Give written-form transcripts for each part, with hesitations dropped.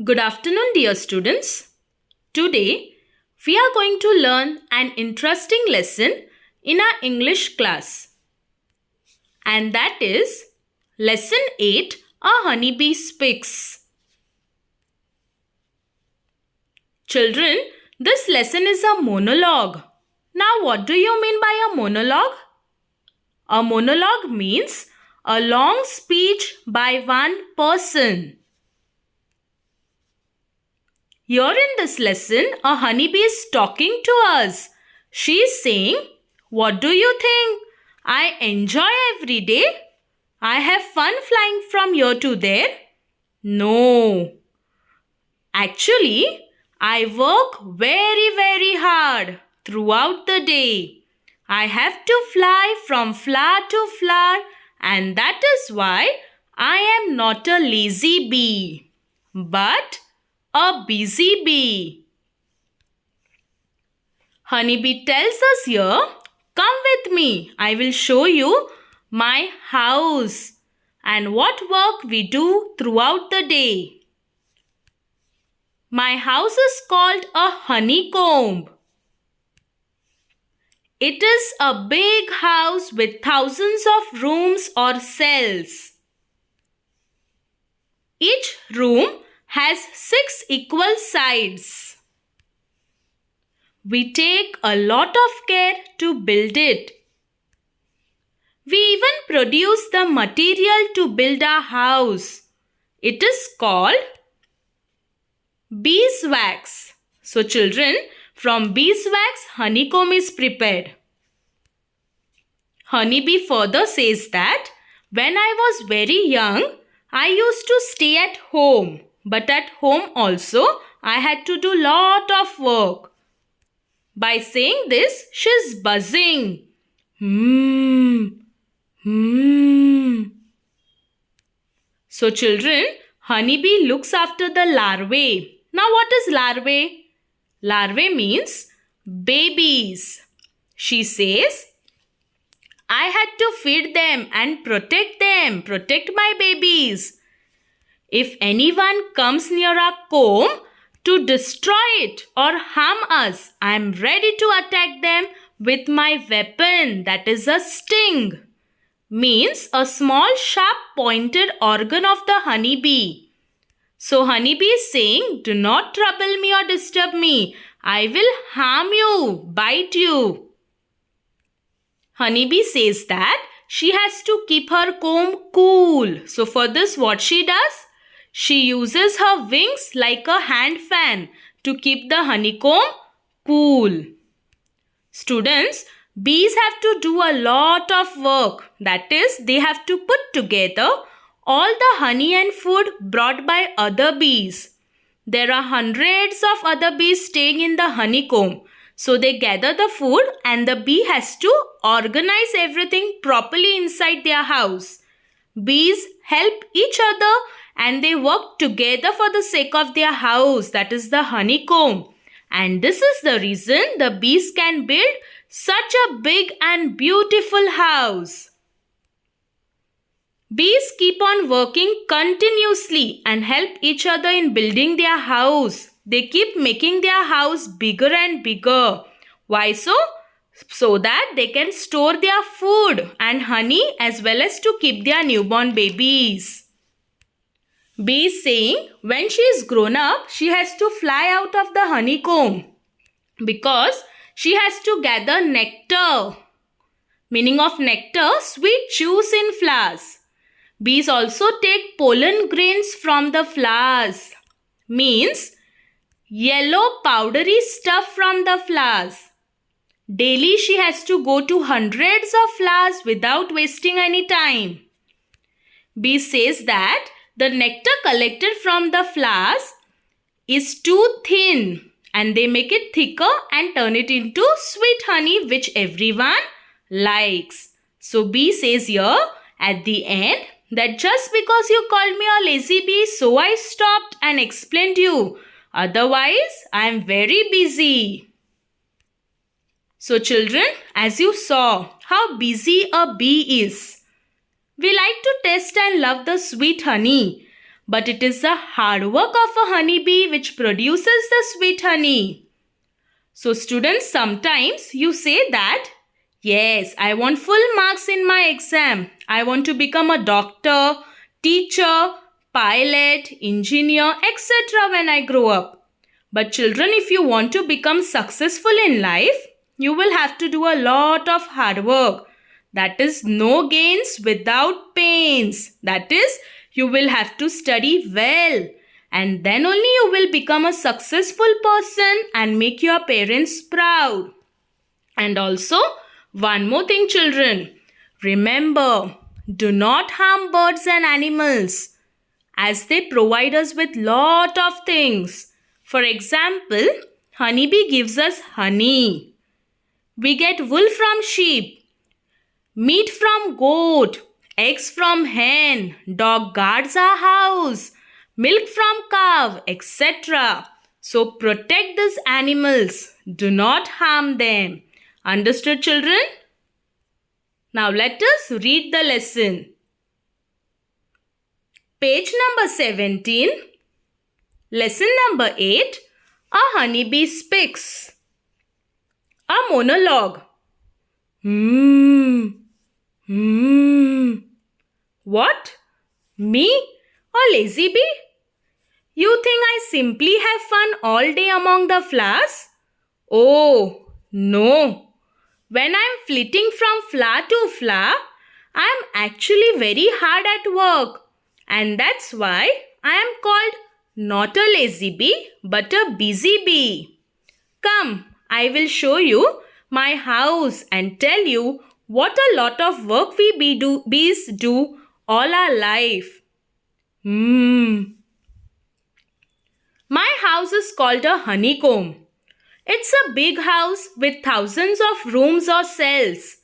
Good afternoon, dear students. Today, we are going to learn an interesting lesson in our English class. And that is Lesson 8, A Honeybee Speaks. Children, this lesson is a monologue. Now, what do you mean by a monologue? A monologue means a long speech by one person. Here in this lesson, a honeybee is talking to us. She is saying, "What do you think? I enjoy every day. I have fun flying from here to there. No. Actually, I work very hard throughout the day. I have to fly from flower to flower, and that is why I am not a lazy bee, but a busy bee." Honeybee tells us here, "Come with me. I will show you my house and what work we do throughout the day. My house is called a honeycomb. It is a big house with thousands of rooms or cells. Each room has 6 equal sides. We take a lot of care to build it. We even produce the material to build our house. It is called beeswax." So children, from beeswax, honeycomb is prepared. Honeybee further says that, "When I was very young, I used to stay at home. But at home also, I had to do lot of work." By saying this, she is buzzing. So children, honeybee looks after the larvae. Now what is larvae? Larvae means babies. She says, "I had to feed them and protect my babies. If anyone comes near our comb to destroy it or harm us, I am ready to attack them with my weapon, that is a sting." Means a small sharp pointed organ of the honeybee. So honeybee is saying, "Do not trouble me or disturb me. I will harm you, bite you." Honeybee says that she has to keep her comb cool. So for this, what she does? She uses her wings like a hand fan to keep the honeycomb cool. Students, bees have to do a lot of work. That is, they have to put together all the honey and food brought by other bees. There are hundreds of other bees staying in the honeycomb. So they gather the food and the bee has to organize everything properly inside their house. Bees help each other and they work together for the sake of their house, that is the honeycomb. And this is the reason the bees can build such a big and beautiful house. Bees keep on working continuously and help each other in building their house. They keep making their house bigger and bigger. Why so? So that they can store their food and honey as well as to keep their newborn babies. Bee is saying when she is grown up, she has to fly out of the honeycomb because she has to gather nectar. Meaning of nectar, sweet juice in flowers. Bees also take pollen grains from the flowers. Means yellow powdery stuff from the flowers. Daily she has to go to hundreds of flowers without wasting any time. Bee says that the nectar collected from the flowers is too thin and they make it thicker and turn it into sweet honey which everyone likes. So bee says here at the end that just because you called me a lazy bee, so I stopped and explained you. Otherwise, I am very busy. So children, as you saw how busy a bee is. We like to taste and love the sweet honey. but it is the hard work of a honeybee which produces the sweet honey. So students, sometimes you say that, yes, I want full marks in my exam. I want to become a doctor, teacher, pilot, engineer, etc. when I grow up. But children, if you want to become successful in life, you will have to do a lot of hard work. That is, no gains without pains. That is, you will have to study well. And then only you will become a successful person and make your parents proud. And also, one more thing, children. Remember, do not harm birds and animals, as they provide us with lot of things. For example, honeybee gives us honey. We get wool from sheep, meat from goat, eggs from hen, dog guards our house, milk from cow, etc. So protect these animals. Do not harm them. Understood, children? Now let us read the lesson. Page number 17. Lesson number 8. A honeybee speaks. A monologue. What? Me? A lazy bee? You think I simply have fun all day among the flowers? Oh, no. When I'm flitting from flower to flower, I'm actually very hard at work. And that's why I am called not a lazy bee, but a busy bee. Come, I will show you my house and tell you what a lot of work we bees do all our life. My house is called a honeycomb. It's a big house with thousands of rooms or cells.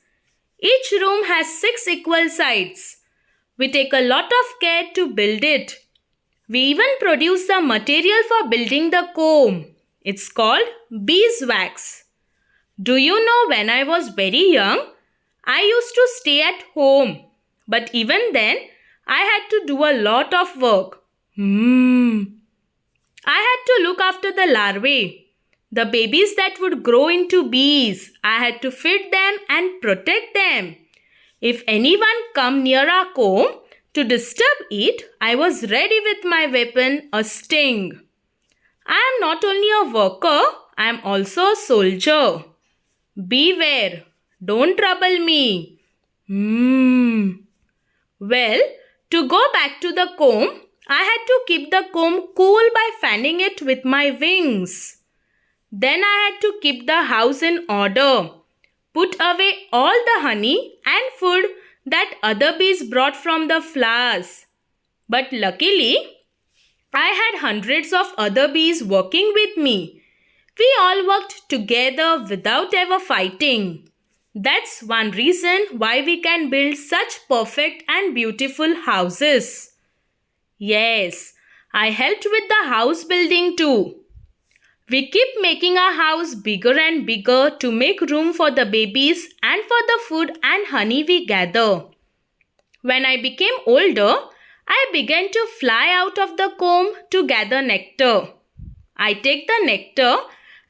Each room has 6 equal sides. We take a lot of care to build it. We even produce the material for building the comb. It's called beeswax. Do you know, when I was very young, I used to stay at home. But even then, I had to do a lot of work. I had to look after the larvae, the babies that would grow into bees. I had to feed them and protect them. If anyone come near our comb to disturb it, I was ready with my weapon, a sting. I am not only a worker, I am also a soldier. Beware, don't trouble me. Well, to go back to the comb, I had to keep the comb cool by fanning it with my wings. Then I had to keep the house in order, put away all the honey and food that other bees brought from the flowers. But luckily, I had hundreds of other bees working with me. We all worked together without ever fighting. That's one reason why we can build such perfect and beautiful houses. Yes, I helped with the house building too. We keep making our house bigger and bigger to make room for the babies and for the food and honey we gather. When I became older, I began to fly out of the comb to gather nectar. I take the nectar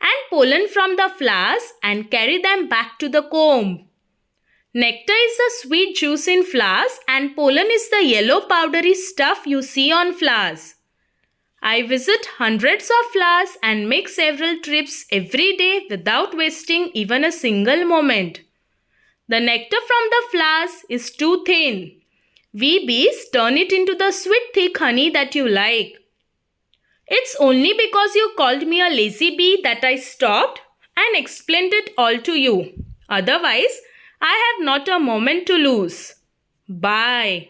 and pollen from the flowers and carry them back to the comb. Nectar is the sweet juice in flowers and pollen is the yellow powdery stuff you see on flowers. I visit hundreds of flowers and make several trips every day without wasting even a single moment. The nectar from the flowers is too thin. We bees turn it into the sweet thick honey that you like. It's only because you called me a lazy bee that I stopped and explained it all to you. Otherwise, I have not a moment to lose. Bye.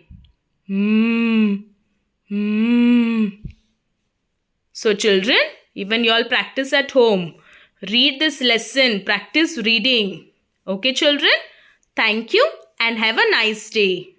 So children, even you all practice at home. Read this lesson, practice reading. Okay children? Thank you and have a nice day.